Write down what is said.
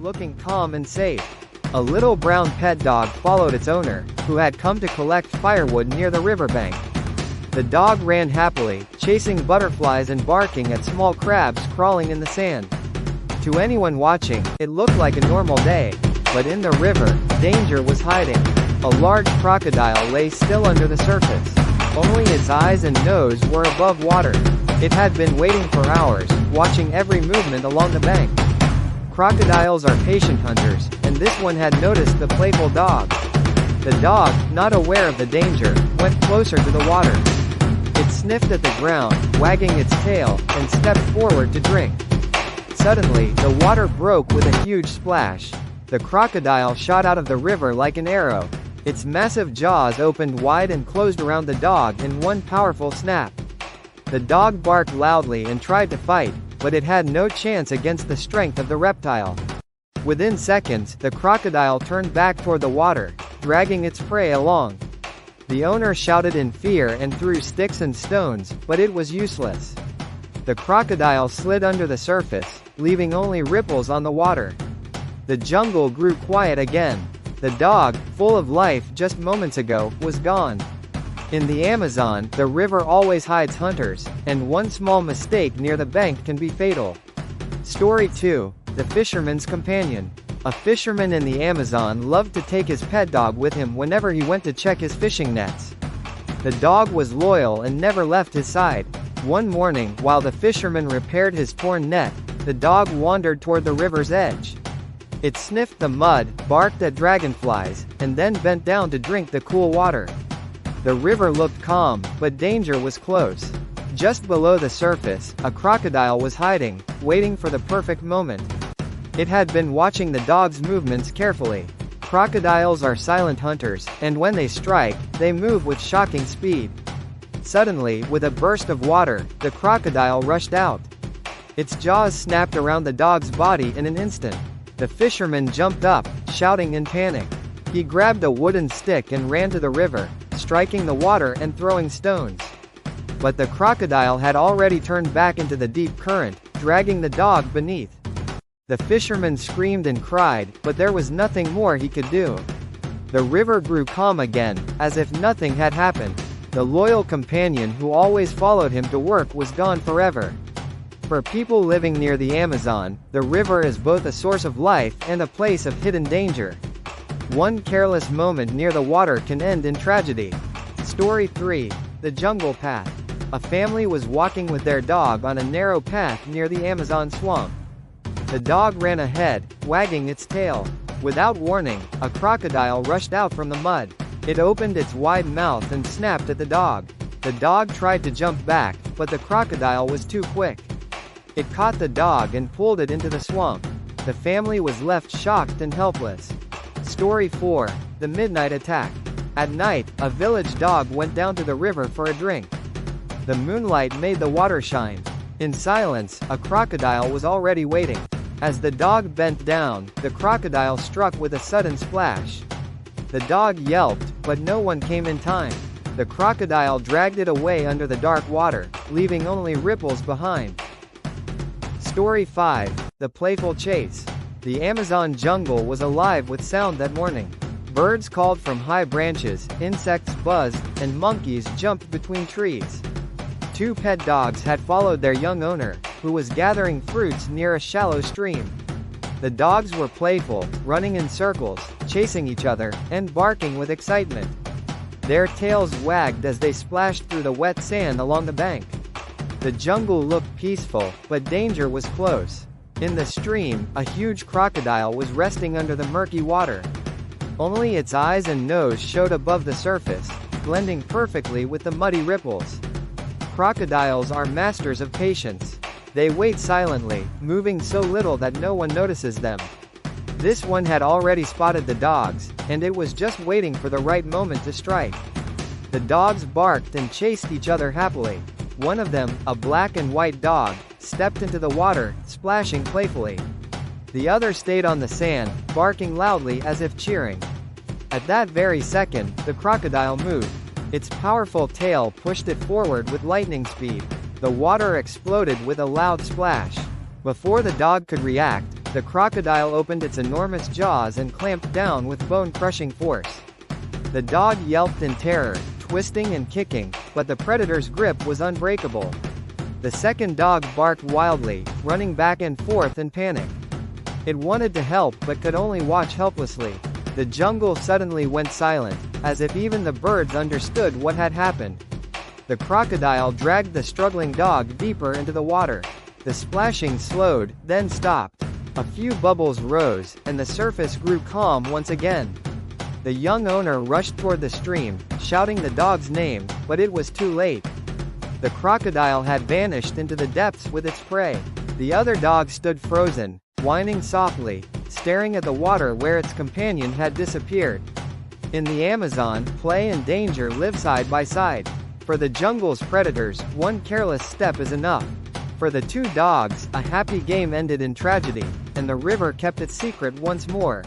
looking calm and safe. A little brown pet dog followed its owner, who had come to collect firewood near the riverbank. The dog ran happily, chasing butterflies and barking at small crabs crawling in the sand. To anyone watching, it looked like a normal day, but in the river, danger was hiding. A large crocodile lay still under the surface. Only its eyes and nose were above water. It had been waiting for hours, watching every movement along the bank. Crocodiles are patient hunters, and this one had noticed the playful dog. The dog, not aware of the danger, went closer to the water. It sniffed at the ground, wagging its tail, and stepped forward to drink. Suddenly, the water broke with a huge splash. The crocodile shot out of the river like an arrow. Its massive jaws opened wide and closed around the dog in one powerful snap. The dog barked loudly and tried to fight, but it had no chance against the strength of the reptile. Within seconds, the crocodile turned back toward the water, dragging its prey along. The owner shouted in fear and threw sticks and stones, but it was useless. The crocodile slid under the surface, leaving only ripples on the water. The jungle grew quiet again. The dog, full of life just moments ago, was gone. In the Amazon, the river always hides hunters, and one small mistake near the bank can be fatal. Story 2. The Fisherman's Companion. A fisherman in the Amazon loved to take his pet dog with him whenever he went to check his fishing nets. The dog was loyal and never left his side. One morning, while the fisherman repaired his torn net, the dog wandered toward the river's edge. It sniffed the mud, barked at dragonflies, and then bent down to drink the cool water. The river looked calm, but danger was close. Just below the surface, a crocodile was hiding, waiting for the perfect moment. It had been watching the dog's movements carefully. Crocodiles are silent hunters, and when they strike, they move with shocking speed. Suddenly, with a burst of water, the crocodile rushed out. Its jaws snapped around the dog's body in an instant. The fisherman jumped up, shouting in panic. He grabbed a wooden stick and ran to the river, striking the water and throwing stones. But the crocodile had already turned back into the deep current, dragging the dog beneath. The fisherman screamed and cried, but there was nothing more he could do. The river grew calm again, as if nothing had happened. The loyal companion who always followed him to work was gone forever. For people living near the Amazon, the river is both a source of life and a place of hidden danger. One careless moment near the water can end in tragedy. Story 3. The Jungle Path. A family was walking with their dog on a narrow path near the Amazon swamp. The dog ran ahead, wagging its tail. Without warning, a crocodile rushed out from the mud. It opened its wide mouth and snapped at the dog. The dog tried to jump back, but the crocodile was too quick. It caught the dog and pulled it into the swamp. The family was left shocked and helpless. Story 4. The Midnight Attack. At night, a village dog went down to the river for a drink. The moonlight made the water shine. In silence, a crocodile was already waiting. As the dog bent down, the crocodile struck with a sudden splash. The dog yelped, but no one came in time. The crocodile dragged it away under the dark water, leaving only ripples behind. Story 5. The Playful Chase. The Amazon jungle was alive with sound that morning. Birds called from high branches, insects buzzed, and monkeys jumped between trees. Two pet dogs had followed their young owner, who was gathering fruits near a shallow stream. The dogs were playful, running in circles, chasing each other, and barking with excitement. Their tails wagged as they splashed through the wet sand along the bank. The jungle looked peaceful, but danger was close. In the stream, a huge crocodile was resting under the murky water. Only its eyes and nose showed above the surface, blending perfectly with the muddy ripples. Crocodiles are masters of patience. They wait silently, moving so little that no one notices them. This one had already spotted the dogs, and it was just waiting for the right moment to strike. The dogs barked and chased each other happily. One of them, a black and white dog, stepped into the water, splashing playfully. The other stayed on the sand, barking loudly as if cheering. At that very second, the crocodile moved. Its powerful tail pushed it forward with lightning speed. The water exploded with a loud splash. Before the dog could react, The crocodile opened its enormous jaws and clamped down with bone-crushing force. The dog yelped in terror, twisting and kicking, but the predator's grip was unbreakable. The second dog barked wildly, running back and forth in panic. It wanted to help but could only watch helplessly. The jungle suddenly went silent, as if even the birds understood what had happened. The crocodile dragged the struggling dog deeper into the water. The splashing slowed, then stopped. A few bubbles rose, and the surface grew calm once again. The young owner rushed toward the stream, shouting the dog's name, but it was too late. The crocodile had vanished into the depths with its prey. The other dog stood frozen, whining softly, staring at the water where its companion had disappeared. In the Amazon, play and danger live side by side. For the jungle's predators, one careless step is enough. For the two dogs, a happy game ended in tragedy, and the river kept its secret once more.